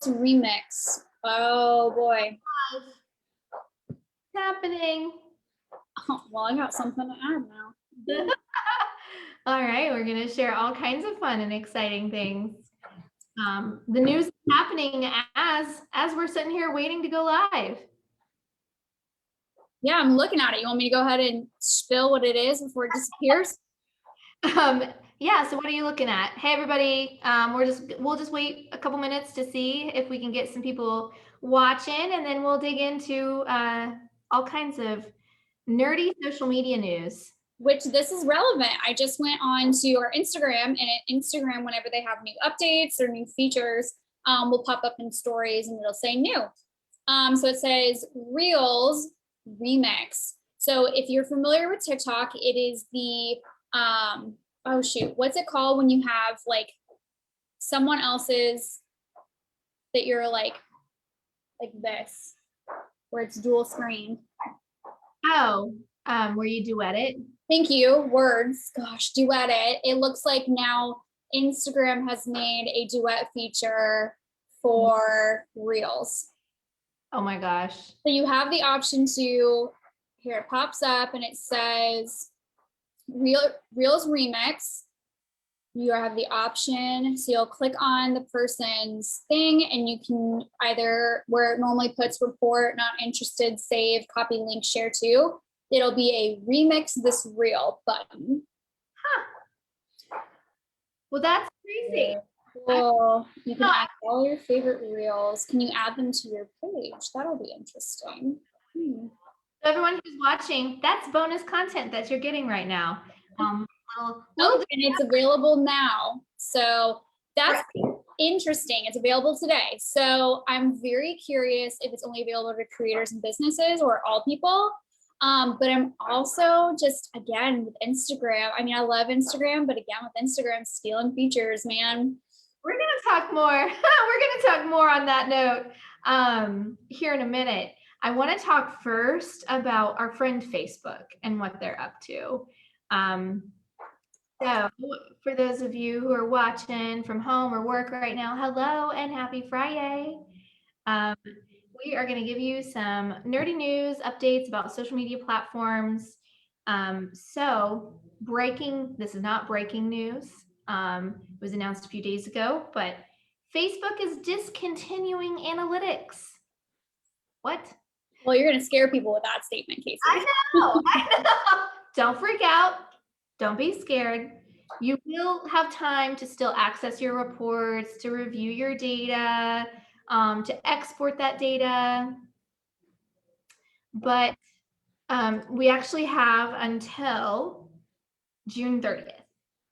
remix. Oh boy. What's happening? Oh, well, I got something to add now. All right, we're going to share all kinds of fun and exciting things. The news is happening as we're sitting here waiting to go live. Yeah, I'm looking at it. You want me to go ahead and spill what it is before it disappears? Yeah, so what are you looking at? Hey everybody, we'll just wait a couple minutes to see if we can get some people watching, and then we'll dig into all kinds of nerdy social media news. Which this is relevant. I just went on to our Instagram, and at Instagram, whenever they have new updates or new features, will pop up in stories and it'll say new. So it says Reels Remix. So if you're familiar with TikTok, it is the oh shoot, what's it called when you have like someone else's that you're like this, where it's dual screen. Oh, where you duet it? Thank you. Words. Gosh, duet it. It looks like now Instagram has made a duet feature for Reels. Oh my gosh. So you have the option to, here it pops up and it says Reels Remix. You have the option, so you'll click on the person's thing and you can either, where it normally puts report, not interested, save, copy link, share to, it'll be a remix this reel button. Huh. Well, that's crazy. Cool. You can add all your favorite reels. Can you add them to your page? That'll be interesting. So everyone who's watching, that's bonus content that you're getting right now. And it's available now. So that's interesting. It's available today. So I'm very curious if it's only available to creators and businesses or all people. But I'm also just, again, with Instagram. I mean, I love Instagram, but again, with Instagram stealing features, man. We're going to talk more. We're going to talk more on that note here in a minute. I want to talk first about our friend Facebook and what they're up to. So for those of you who are watching from home or work right now, hello and happy FriYAY. We are going to give you some nerdy news updates about social media platforms. So this is not breaking news. It was announced a few days ago, but Facebook is discontinuing analytics. What? Well, you're going to scare people with that statement, Casey. I know. Don't freak out. Don't be scared. You will have time to still access your reports, to review your data, to export that data. But we actually have until June 30th.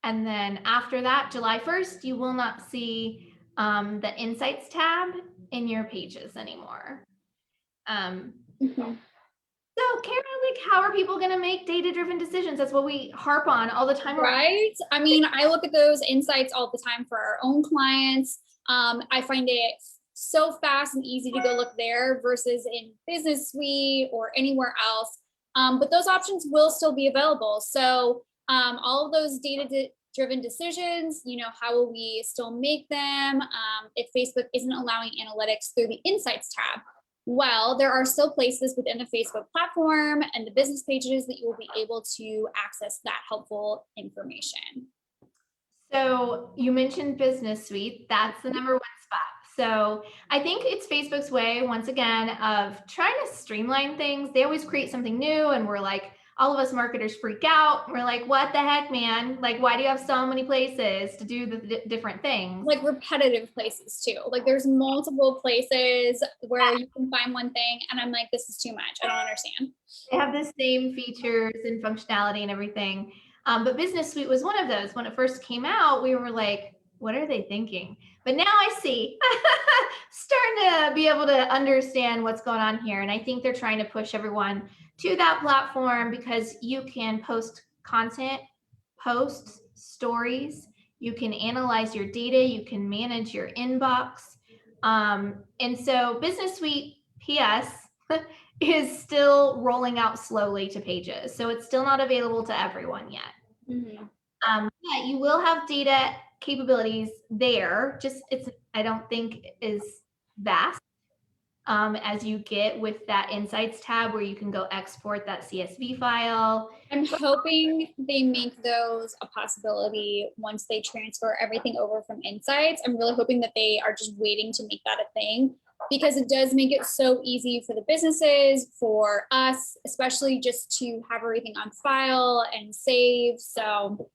And then after that, July 1st, you will not see the Insights tab in your pages anymore. So Karen, like, how are people going to make data-driven decisions? That's what we harp on all the time. Right? I mean, I look at those insights all the time for our own clients. I find it so fast and easy to go look there versus in Business Suite or anywhere else. But those options will still be available. So all of those data-driven decisions, how will we still make them if Facebook isn't allowing analytics through the Insights tab? Well, there are still places within the Facebook platform and the business pages that you will be able to access that helpful information. So you mentioned Business Suite. That's the number one spot. So I think it's Facebook's way, once again, of trying to streamline things. They always create something new and we're like, all of us marketers freak out. We're like, what the heck, man? Like, why do you have so many places to do the different things? Like repetitive places too. Like there's multiple places where you can find one thing and I'm like, this is too much. I don't understand. They have the same features and functionality and everything. But Business Suite was one of those. When it first came out, we were like, what are they thinking? But now I see, starting to be able to understand what's going on here. And I think they're trying to push everyone to that platform because you can post content, posts, stories, you can analyze your data, you can manage your inbox. And so Business Suite PS is still rolling out slowly to pages. So it's still not available to everyone yet. But you will have data capabilities there. I don't think is vast as you get with that Insights tab where you can go export that CSV file. I'm hoping they make those a possibility once they transfer everything over from Insights. I'm really hoping that they are just waiting to make that a thing, because it does make it so easy for the businesses, for us, especially just to have everything on file and save. So,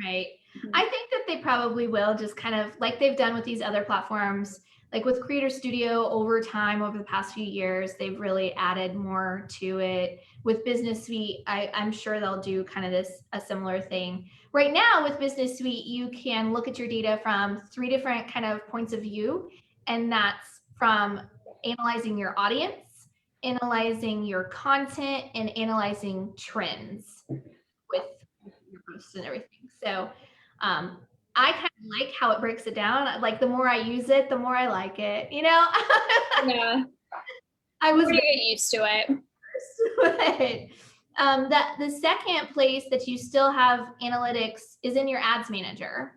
right. I think that they probably will, just kind of like they've done with these other platforms. Like with Creator Studio, over time, over the past few years, they've really added more to it. With Business Suite, I'm sure they'll do kind of a similar thing. Right now with Business Suite, you can look at your data from 3 different kind of points of view. And that's from analyzing your audience, analyzing your content, and analyzing trends with your posts and everything. So I kind of like how it breaks it down. Like the more I use it, the more I like it, you know? yeah, I was we're gonna get used to it. That the second place that you still have analytics is in your ads manager.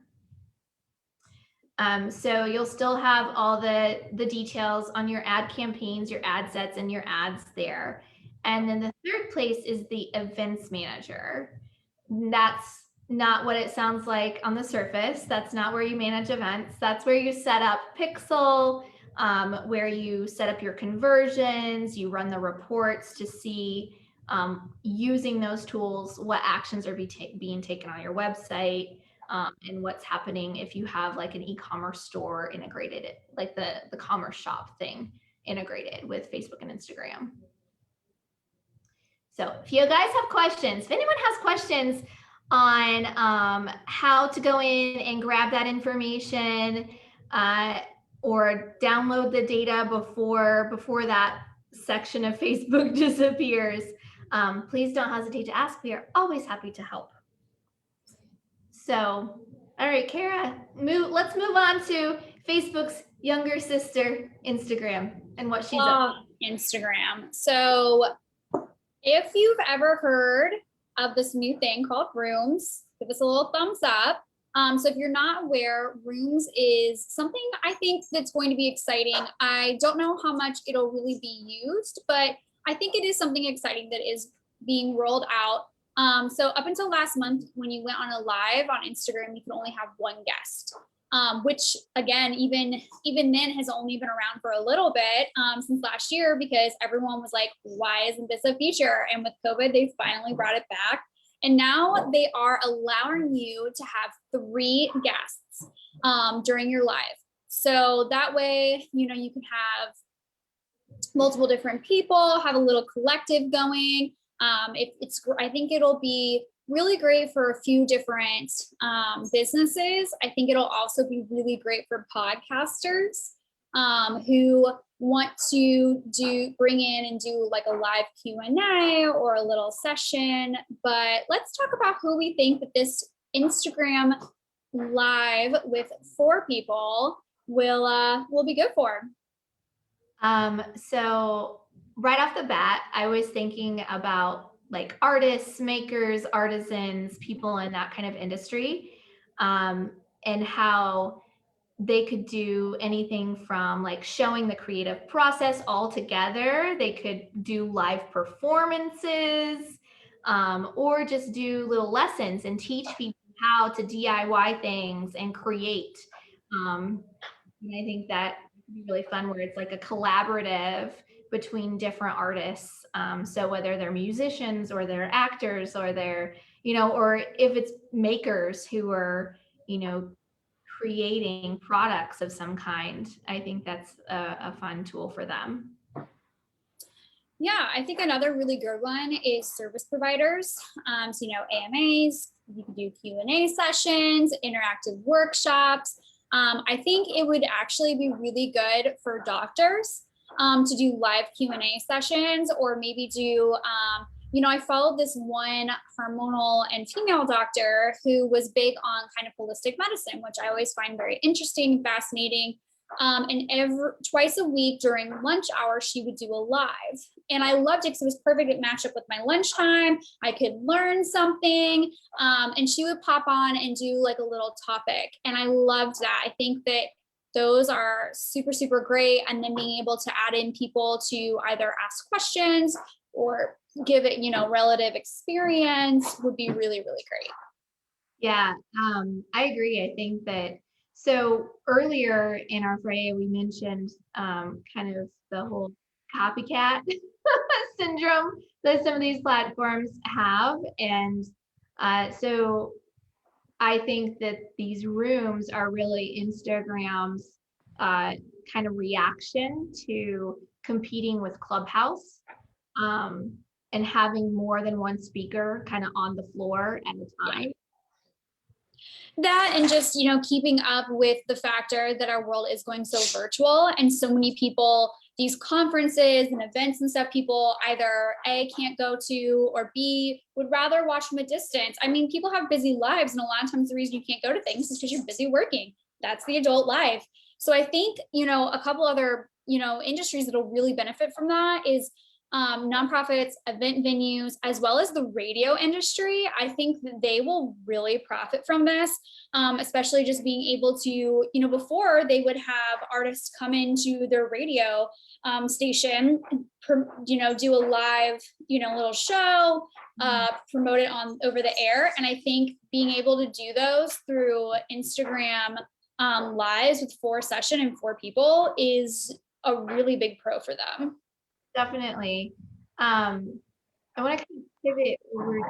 So you'll still have all the details on your ad campaigns, your ad sets, and your ads there. And then the third place is the events manager. That's not what it sounds like on the surface. That's not where you manage events. That's where you set up Pixel, where you set up your conversions, you run the reports to see using those tools what actions are being taken on your website, and what's happening if you have like an e-commerce store integrated, like the commerce shop thing integrated with Facebook and Instagram. So if you guys have questions, if anyone has questions on how to go in and grab that information or download the data before that section of Facebook disappears, please don't hesitate to ask. We are always happy to help. So, all right, Kara, let's move on to Facebook's younger sister, Instagram, and what she's up to. Instagram. So if you've ever heard of this new thing called Rooms, give us a little thumbs up. So if you're not aware, Rooms is something I think that's going to be exciting. I don't know how much it'll really be used, but I think it is something exciting that is being rolled out. So up until last month, when you went on a live on Instagram, you could only have one guest, which again, even then has only been around for a little bit since last year, because everyone was like, why isn't this a feature? And with COVID, they finally brought it back. And now they are allowing you to have 3 guests during your live. So that way, you know, you can have multiple different people, have a little collective going. I think it'll be really great for a few different businesses. I think it'll also be really great for podcasters who want to bring in and do like a live Q&A or a little session. But let's talk about who we think that this Instagram live with 4 people will be good for. So right off the bat, I was thinking about like artists, makers, artisans, people in that kind of industry, and how they could do anything from like showing the creative process all together. They could do live performances, or just do little lessons and teach people how to DIY things and create. And I think that would be really fun, where it's like a collaborative between different artists. So whether they're musicians or they're actors or they're, you know, or if it's makers who are, you know, creating products of some kind, I think that's a fun tool for them. Yeah, I think another really good one is service providers. So, you know, AMAs, you can do Q&A sessions, interactive workshops. I think it would actually be really good for doctors to do live Q&A sessions, or maybe do, you know, I followed this one hormonal and female doctor who was big on kind of holistic medicine, which I always find very interesting and fascinating. And twice a week during lunch hour, she would do a live. And I loved it because it was perfect. It matched up with my lunchtime. I could learn something. And she would pop on and do like a little topic. And I loved that. I think that those are super, super great. And then being able to add in people to either ask questions or give it, relative experience would be really, really great. Yeah, I agree. I think that so earlier in our FriYAY, we mentioned kind of the whole copycat syndrome that some of these platforms have. And so I think that these rooms are really Instagram's kind of reaction to competing with Clubhouse, and having more than one speaker kind of on the floor at a time. That and just, keeping up with the factor that our world is going so virtual and so many people, these conferences and events and stuff, people either A, can't go to, or B, would rather watch from a distance. I mean, people have busy lives, and a lot of times the reason you can't go to things is because you're busy working. That's the adult life. So I think, a couple other, industries that'll really benefit from that is nonprofits, event venues, as well as the radio industry. I think that they will really profit from this, especially just being able to, before they would have artists come into their radio station, do a live, little show, promote it on over the air. And I think being able to do those through Instagram lives with 4 sessions and 4 people is a really big pro for them. Definitely. I want to kind of pivot over to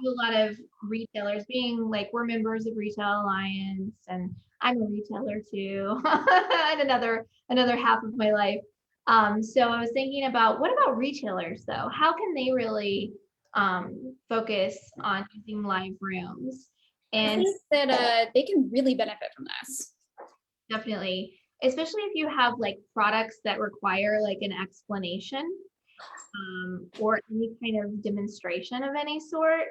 a lot of retailers being like, we're members of Retail Alliance, and I'm a retailer too, and another half of my life. So I was thinking about, what about retailers though? How can they really focus on using live rooms? And I think that they can really benefit from this. Definitely, especially if you have like products that require like an explanation, or any kind of demonstration of any sort.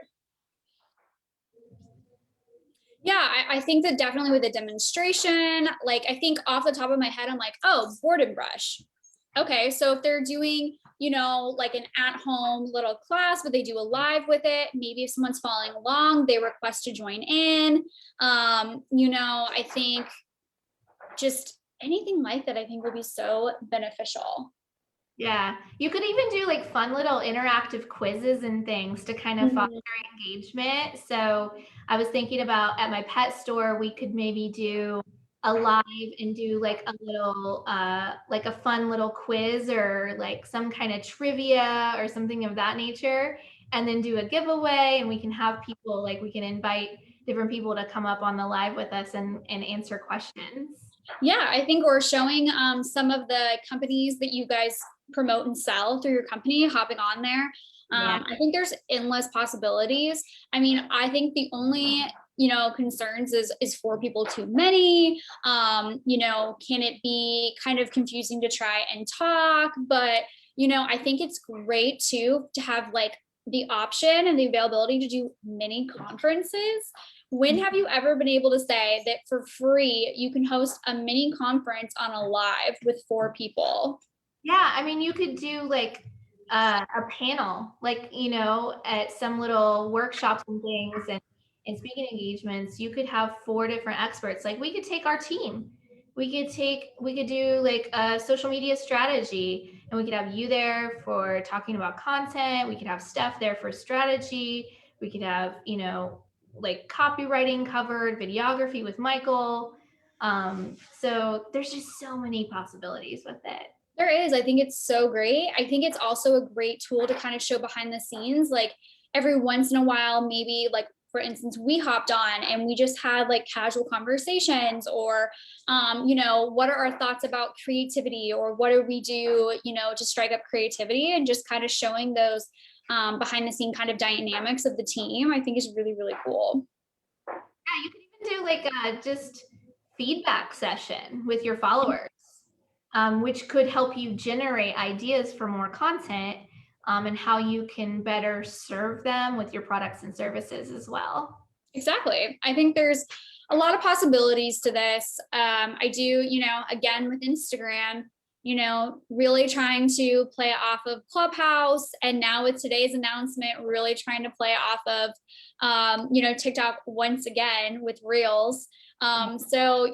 Yeah, I think that definitely with a demonstration, like I think off the top of my head, I'm like, oh, board and brush. Okay, so if they're doing, like an at-home little class, but they do a live with it, maybe if someone's following along, they request to join in. I think just anything like that, I think will be so beneficial. Yeah, you could even do like fun little interactive quizzes and things to kind of foster engagement. So I was thinking about, at my pet store, we could maybe do a live and do like a little like a fun little quiz, or like some kind of trivia or something of that nature, and then do a giveaway, and we can have people, like we can invite different people to come up on the live with us and answer questions. Yeah, I think we're showing some of the companies that you guys promote and sell through your company, hopping on there. I think there's endless possibilities. I mean, I think the only, concerns is 4 people too many. Can it be kind of confusing to try and talk? But, I think it's great too to have like the option and the availability to do mini conferences. When have you ever been able to say that for free, you can host a mini conference on a live with 4 people? Yeah, I mean, you could do like a panel, like, at some little workshops and things, and speaking engagements, you could have 4 different experts. Like, we could take our team. We could do like a social media strategy, and we could have you there for talking about content. We could have Steph there for strategy. We could have, like copywriting covered, videography with Michael. So there's just so many possibilities with it. There is. I think it's so great. I think it's also a great tool to kind of show behind the scenes. Like every once in a while, maybe like, for instance, we hopped on and we just had like casual conversations, or, what are our thoughts about creativity, or what do we do, to strike up creativity, and just kind of showing those behind the scene kind of dynamics of the team, I think is really, really cool. Yeah, you can even do like a just feedback session with your followers, which could help you generate ideas for more content, and how you can better serve them with your products and services as well. Exactly. I think there's a lot of possibilities to this. I do, again, with Instagram, really trying to play off of Clubhouse. And now with today's announcement, really trying to play off of, TikTok once again with Reels. So,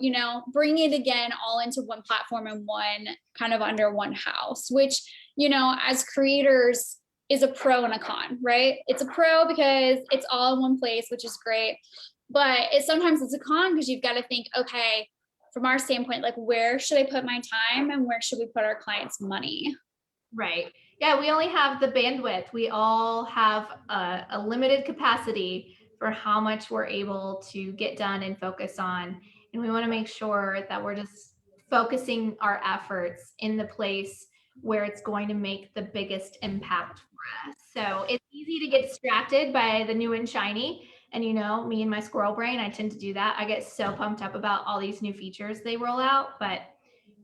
bring it again all into one platform and one kind of under one house, which, as creators is a pro and a con, right? It's a pro because it's all in one place, which is great. But sometimes it's a con because you've got to think, okay, from our standpoint, like where should I put my time and where should we put our clients' money? Right. Yeah, we only have the bandwidth. We all have a limited capacity for how much we're able to get done and focus on. And we want to make sure that we're just focusing our efforts in the place where it's going to make the biggest impact for us. So it's easy to get distracted by the new and shiny. And me and my squirrel brain, I tend to do that. I get so pumped up about all these new features they roll out, but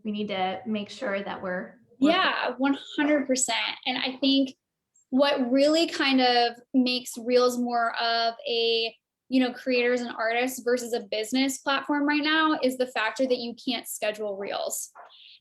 we need to make sure that we're yeah, 100%. And I think what really kind of makes Reels more of a, creators and artists versus a business platform right now is the factor that you can't schedule Reels.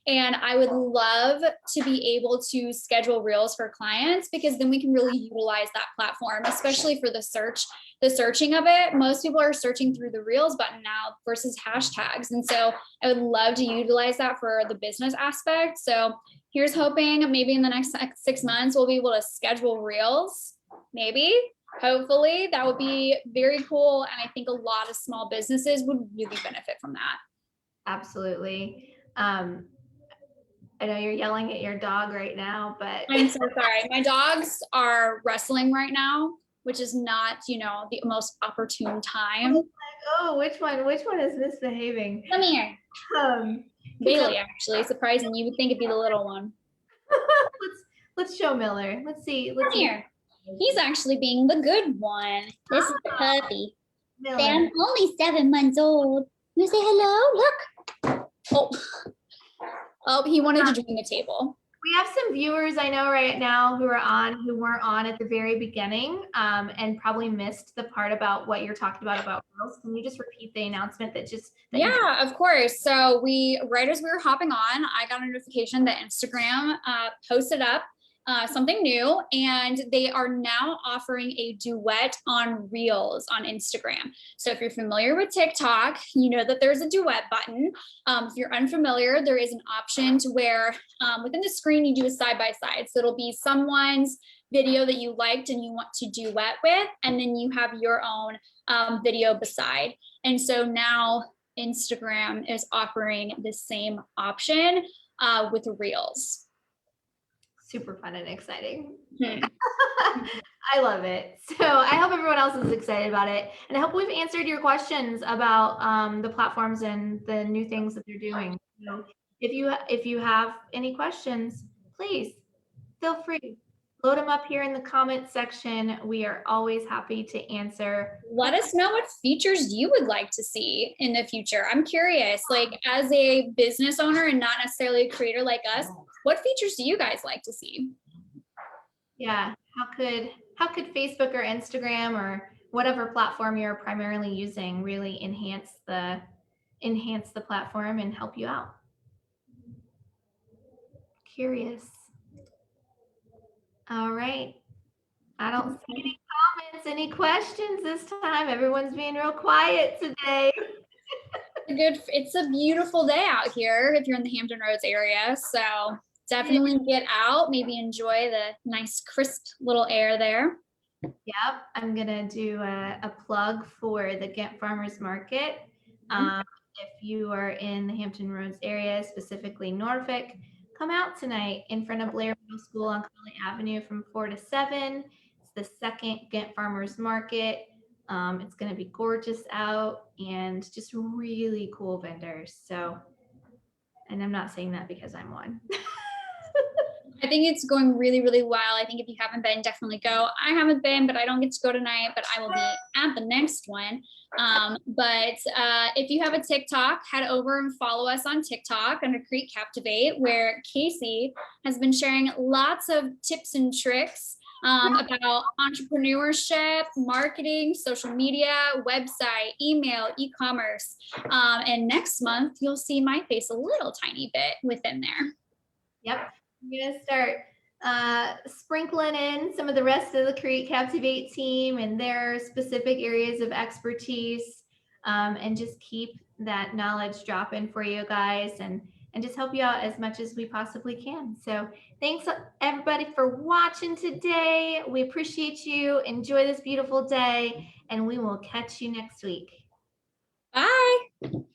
And I would love to be able to schedule Reels for clients because then we can really utilize that platform, especially for the searching of it. Most people are searching through the Reels button now versus hashtags. And so I would love to utilize that for the business aspect. So here's hoping maybe in the next 6 months, we'll be able to schedule Reels, maybe. Hopefully that would be very cool. And I think a lot of small businesses would really benefit from that. Absolutely. I know you're yelling at your dog right now, but I'm so sorry. My dogs are wrestling right now, which is not, the most opportune time. Oh, which one is misbehaving? Come here. Bailey, actually, surprising. You would think it'd be the little one. Let's show Miller. Let's see. Come here. He's actually being the good one. This is the puppy. Miller. Say, I'm only 7 months old. You say hello? Look. Oh, he wanted to join the table. We have some viewers I know right now who weren't on at the very beginning and probably missed the part about what you're talking about Reels. Can you just repeat the announcement Yeah, of course. So right as we were hopping on, I got a notification that Instagram posted up something new, and they are now offering a duet on Reels on Instagram. So if you're familiar with TikTok, you know that there's a duet button. If you're unfamiliar, there is an option to where within the screen, you do a side-by-side. So it'll be someone's video that you liked and you want to duet with, and then you have your own video beside. And so now Instagram is offering the same option with Reels. Super fun and exciting. I love it. So I hope everyone else is excited about it. And I hope we've answered your questions about the platforms and the new things that they're doing. So if you have any questions, please feel free. Load them up here in the comment section. We are always happy to answer. Let us know what features you would like to see in the future. I'm curious, like as a business owner and not necessarily a creator like us, what features do you guys like to see? Yeah, how could Facebook or Instagram or whatever platform you're primarily using really enhance the platform and help you out? Curious. All right. I don't see any comments, any questions this time. Everyone's being real quiet today. It's a beautiful day out here if you're in the Hampton Roads area. So definitely get out, maybe enjoy the nice crisp little air there. Yep, I'm gonna do a plug for the Ghent Farmers Market. If you are in the Hampton Roads area, specifically Norfolk, come out tonight in front of Blair Middle School on Conley Avenue from 4 to 7. It's the second Ghent Farmers Market. It's going to be gorgeous out and just really cool vendors. So, and I'm not saying that because I'm one. I think it's going really, really well. I think if you haven't been, definitely go. I haven't been, but I don't get to go tonight, but I will be at the next one. But if you have a TikTok, head over and follow us on TikTok under Create Captivate, where Casey has been sharing lots of tips and tricks about entrepreneurship, marketing, social media, website, email, e-commerce. And next month, you'll see my face a little tiny bit within there. Yep. I'm gonna start sprinkling in some of the rest of the Create Captivate team and their specific areas of expertise, and just keep that knowledge dropping for you guys, and just help you out as much as we possibly can. So thanks everybody for watching today. We appreciate you. Enjoy this beautiful day, and we will catch you next week. Bye.